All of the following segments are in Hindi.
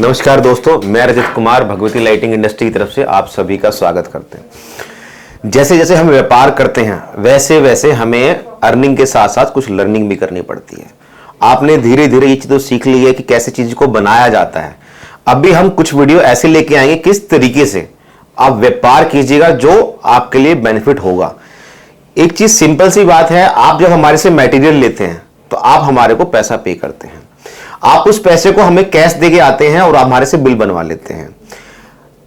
नमस्कार दोस्तों, मैं रजत कुमार भगवती लाइटिंग इंडस्ट्री की तरफ से आप सभी का स्वागत करते हैं। जैसे जैसे हम व्यापार करते हैं वैसे वैसे हमें अर्निंग के साथ साथ कुछ लर्निंग भी करनी पड़ती है। आपने धीरे धीरे ये चीज तो सीख ली है कि कैसे चीज को बनाया जाता है। अभी हम कुछ वीडियो ऐसे लेके आएंगे किस तरीके से आप व्यापार कीजिएगा जो आपके लिए बेनिफिट होगा। एक चीज सिंपल सी बात है, आप जब हमारे से मटेरियल लेते हैं तो आप हमारे को पैसा पे करते हैं। आप उस पैसे को हमें कैश देके आते हैं और हमारे से बिल बनवा लेते हैं।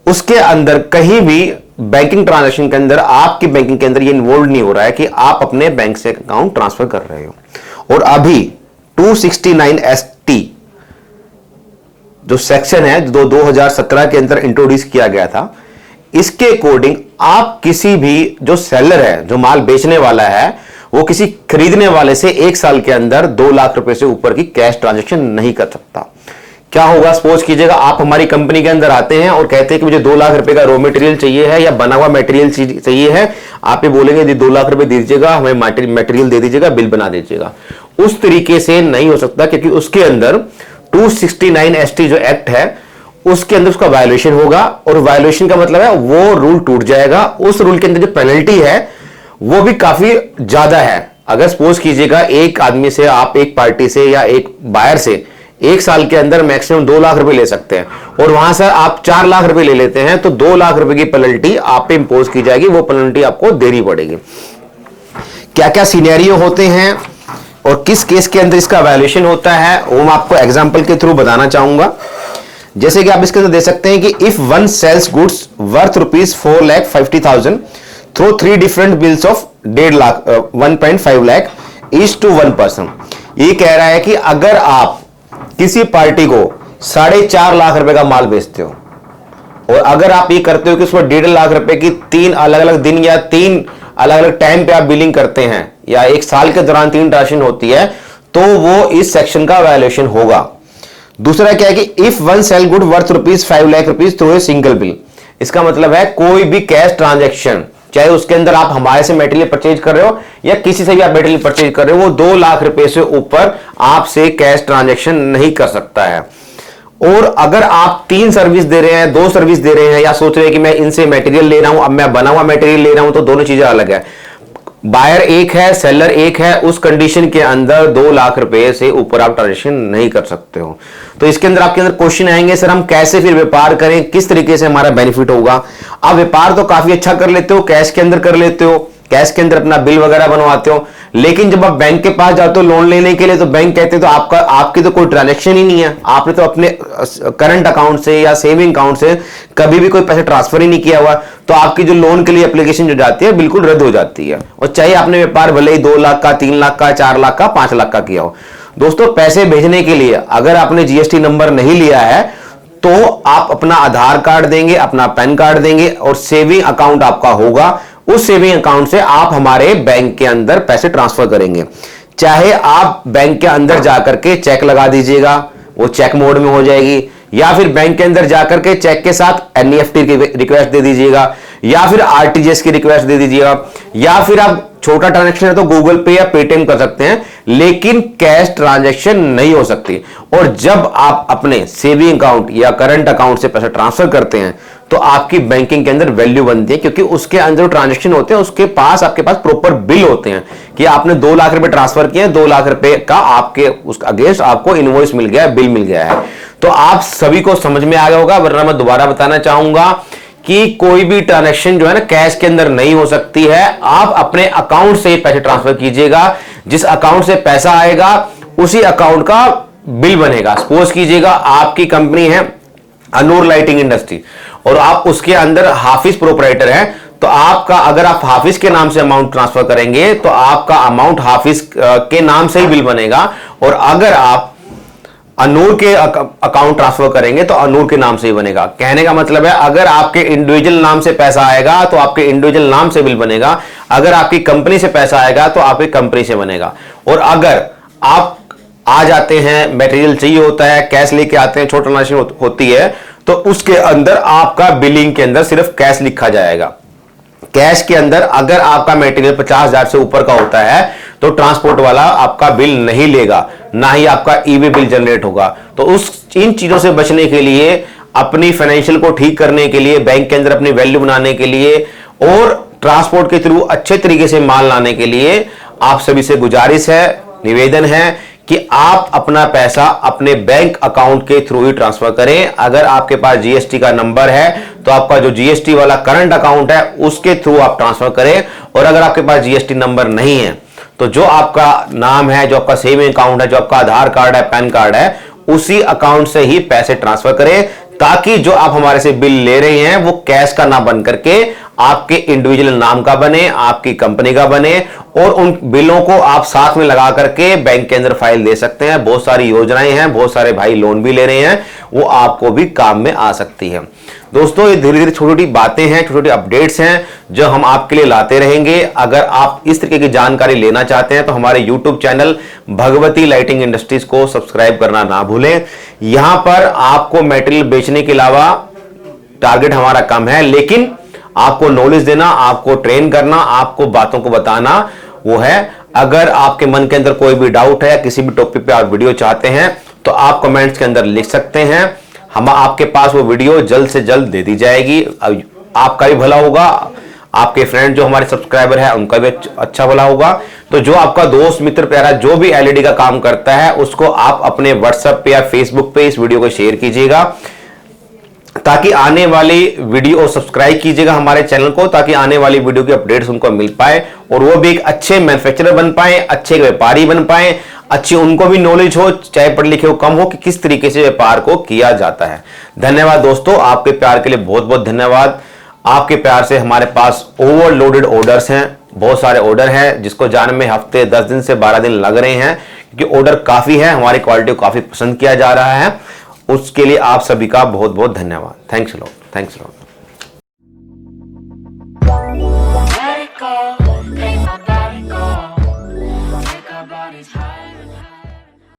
उसके अंदर कहीं भी बैंकिंग ट्रांजैक्शन के अंदर आपकी बैंकिंग के अंदर ये इन्वॉल्व नहीं हो रहा है कि आप अपने बैंक से अकाउंट ट्रांसफर कर रहे हो। और अभी 269ST जो सेक्शन है जो 2017 के अंदर इंट्रोड्यूस किया गया था, इसके अकॉर्डिंग आप किसी भी जो सेलर है, जो माल बेचने वाला है, वो किसी खरीदने वाले से 1 साल के अंदर 2 लाख रुपए से ऊपर की कैश ट्रांजैक्शन नहीं कर सकता। क्या होगा, सपोज कीजिएगा आप हमारी कंपनी के अंदर आते हैं और कहते हैं कि मुझे 2 लाख रुपए का रॉ मटेरियल चाहिए है या बना हुआ मटेरियल चाहिए है। आप ये बोलेंगे 2 लाख रुपए दे दीजिएगा, हमें मटेरियल दे दीजिएगा, बिल बना दीजिएगा। उस तरीके से नहीं हो सकता, क्योंकि उसके अंदर 269ST जो एक्ट है उसके अंदर उसका वायलेशन होगा। और वायलेशन का मतलब है वो रूल टूट जाएगा। उस रूल के अंदर जो पेनल्टी है वो भी काफी ज्यादा है। अगर सपोज कीजिएगा एक आदमी से, आप एक पार्टी से या एक बायर से 1 साल के अंदर मैक्सिमम 2 लाख रुपए ले सकते हैं और वहां से आप 4 लाख रुपए ले लेते हैं तो 2 लाख रुपए की पेनल्टी आप पे इंपोज की जाएगी। वो पेनल्टी आपको देनी पड़ेगी। क्या क्या सिनेरियो होते हैं और किस केस के अंदर इसका वायलेशन होता है वो मैं आपको एग्जाम्पल के थ्रू बताना चाहूंगा। जैसे कि आप इसके अंदर दे सकते हैं कि if one sells goods worth ₹4,50,000 through 3 different bills of 1.5 lakh 1.5 lakh each to 1 person. ये कह रहा है कि अगर आप किसी पार्टी को 4.5 लाख रुपए का माल बेचते हो और अगर आप ये करते हो कि उसमें 1.5 लाख रुपए की 3 अलग अलग दिन या 3 अलग अलग टाइम पे आप बिलिंग करते हैं या 1 साल के दौरान 3 ट्रांजैक्शन होती है तो वो इस सेक्शन का वायलेशन होगा। दूसरा क्या है कि if one sell good worth ₹5 lakh through a single bill. इसका मतलब है कोई भी कैश ट्रांजैक्शन, चाहे उसके अंदर आप हमारे से मटेरियल परचेज कर रहे हो या किसी से भी आप मटेरियल परचेज कर रहे हो, वो 2 लाख रुपए से ऊपर आपसे कैश ट्रांजैक्शन नहीं कर सकता है। और अगर आप 3 सर्विस दे रहे हैं, 2 सर्विस दे रहे हैं या सोच रहे हैं कि मैं इनसे मटेरियल ले रहा हूं, अब मैं बना हुआ मटेरियल ले रहा हूं, तो दोनों चीजें अलग है। बायर एक है, सेलर एक है, उस कंडीशन के अंदर 2 लाख रुपए से ऊपर आप ट्रांजैक्शन नहीं कर सकते हो। तो इसके अंदर आपके अंदर क्वेश्चन आएंगे, सर हम कैसे फिर व्यापार करें, किस तरीके से हमारा बेनिफिट होगा। आप व्यापार तो काफी अच्छा कर लेते हो, कैश के अंदर कर लेते हो, कैश के अंदर अपना बिल वगैरह बनवाते हो, लेकिन जब आप बैंक के पास जाते हो लोन लेने के लिए तो बैंक कहते हैं तो आपकी तो कोई ट्रांजैक्शन ही नहीं है, आपने तो अपने करंट अकाउंट से या सेविंग अकाउंट से कभी भी कोई पैसे ट्रांसफर ही नहीं किया हुआ, तो आपकी जो लोन के लिए एप्लीकेशन जो जाती है बिल्कुल रद्द हो जाती है। और चाहे आपने व्यापार भले ही 2 लाख का, 3 लाख का, 4 लाख का, 5 लाख का किया हो। दोस्तों, पैसे भेजने के लिए अगर आपने GST नंबर नहीं लिया है तो आप अपना आधार कार्ड देंगे, अपना पैन कार्ड देंगे और सेविंग अकाउंट आपका होगा। उस सेविंग अकाउंट से आप हमारे बैंक के अंदर पैसे ट्रांसफर करेंगे। चाहे आप बैंक के अंदर जाकर के चेक लगा दीजिएगा, वो चेक मोड में हो जाएगी, या फिर बैंक के अंदर जाकर के चेक के साथ NEFT की रिक्वेस्ट दे दीजिएगा, या फिर RTGS की रिक्वेस्ट दे दीजिएगा, या फिर आप छोटा ट्रांजैक्शन है तो गूगल पे या पेटीएम कर सकते हैं, लेकिन कैश ट्रांजैक्शन नहीं हो सकती। और जब आप अपने सेविंग अकाउंट या करंट अकाउंट से पैसा ट्रांसफर करते हैं तो आपकी बैंकिंग के अंदर वैल्यू बनती है, क्योंकि उसके अंदर ट्रांजैक्शन होते हैं, उसके पास आपके पास प्रॉपर बिल होते हैं कि आपने 2 लाख रुपए ट्रांसफर किए, 2 लाख रुपए का आपके उसका अगेंस्ट आपको इनवॉइस मिल गया, बिल मिल गया है। तो आप सभी को समझ में आ गया होगा, वरना मैं दोबारा बताना चाहूंगा कि कोई भी ट्रांजैक्शन जो है ना कैश के अंदर नहीं हो सकती है। आप अपने अकाउंट से पैसे ट्रांसफर कीजिएगा, जिस अकाउंट से पैसा आएगा उसी अकाउंट का बिल बनेगा। सपोज कीजिएगा आपकी कंपनी है अनूर लाइटिंग इंडस्ट्री और आप उसके अंदर हाफिज प्रोपराइटर हैं, तो आपका अगर आप हाफिज के नाम से अमाउंट ट्रांसफर करेंगे तो आपका अमाउंट हाफिज के नाम से ही बिल बनेगा। और अगर आप अनूर के अकाउंट ट्रांसफर करेंगे तो अनूर के नाम से ही बनेगा। कहने का मतलब है अगर आपके इंडिविजुअल नाम से पैसा आएगा तो आपके इंडिविजुअल नाम से बिल बनेगा, अगर आपकी कंपनी से पैसा आएगा तो आपकी कंपनी से बनेगा। और अगर आप आ जाते हैं, मटेरियल चाहिए होता है, कैश लेके आते हैं, छोटी ट्रांजैक्शन होती है, तो उसके अंदर आपका बिलिंग के अंदर सिर्फ कैश लिखा जाएगा। कैश के अंदर अगर आपका मटेरियल 50,000 से ऊपर का होता है तो ट्रांसपोर्ट वाला आपका बिल नहीं लेगा, ना ही आपका ईबे बिल जनरेट होगा। तो इन चीजों से बचने के लिए, अपनी फाइनेंशियल को ठीक करने के लिए, बैंक के अंदर अपनी वैल्यू बनाने के लिए और ट्रांसपोर्ट के थ्रू अच्छे तरीके से माल लाने के लिए आप सभी से गुजारिश है, निवेदन है कि आप अपना पैसा अपने बैंक अकाउंट के थ्रू ही ट्रांसफर करें। अगर आपके पास जीएसटी का नंबर है तो आपका जो जीएसटी वाला करंट अकाउंट है उसके थ्रू आप ट्रांसफर करें, और अगर आपके पास जीएसटी नंबर नहीं है तो जो आपका नाम है, जो आपका सेविंग अकाउंट है, जो आपका आधार कार्ड है, पैन कार्ड है, उसी अकाउंट से ही पैसे ट्रांसफर करें, ताकि जो आप हमारे से बिल ले रहे हैं वो कैश का ना बन करके आपके इंडिविजुअल नाम का बने, आपकी कंपनी का बने, और उन बिलों को आप साथ में लगा करके बैंक के अंदर फाइल दे सकते हैं। बहुत सारी योजनाएं हैं, बहुत सारे भाई लोन भी ले रहे हैं, वो आपको भी काम में आ सकती है। दोस्तों, ये धीरे धीरे छोटी छोटी बातें हैं, छोटी छोटी अपडेट्स हैं जो हम आपके लिए लाते रहेंगे। अगर आप इस तरीके की जानकारी लेना चाहते हैं तो हमारे YouTube channel Bhagwati lighting industries को सब्सक्राइब करना ना भूलें। यहां पर आपको मटेरियल बेचने के अलावा टारगेट हमारा कम है, लेकिन आपको नॉलेज देना, आपको ट्रेन करना, आपको बातों को बताना वो है। अगर आपके मन के अंदर कोई भी डाउट है या किसी भी टॉपिक पे आप वीडियो चाहते हैं तो आप कमेंट्स के अंदर लिख सकते हैं, हम आपके पास वो वीडियो जल्द से जल्द दे दी जाएगी। आपका भी भला होगा, आपके फ्रेंड जो हमारे सब्सक्राइबर है उनका भी अच्छा भला होगा। तो जो आपका दोस्त मित्र प्यारा जो भी एलईडी का काम करता है उसको आप अपने व्हाट्सएप पे या फेसबुक पे इस वीडियो को शेयर कीजिएगा, ताकि आने वाली वीडियो, सब्सक्राइब कीजिएगा हमारे चैनल को, ताकि आने वाली वीडियो की अपडेट्स उनको मिल पाए और वो भी एक अच्छे मैन्युफैक्चरर बन पाए, अच्छे व्यापारी बन पाए, अच्छी उनको भी नॉलेज हो, चाहे पढ़े लिखे हो कम हो, कि किस तरीके से व्यापार को किया जाता है। धन्यवाद दोस्तों, आपके प्यार के लिए बहुत बहुत धन्यवाद। आपके प्यार से हमारे पास ओवरलोडेड ऑर्डर्स हैं, बहुत सारे ऑर्डर हैं जिसको जाने में हफ्ते 10 दिन से 12 दिन लग रहे हैं, क्योंकि ऑर्डर काफी है, हमारी क्वालिटी को काफी पसंद किया जा रहा है। उसके लिए आप सभी का बहुत बहुत धन्यवाद। Thanks a lot.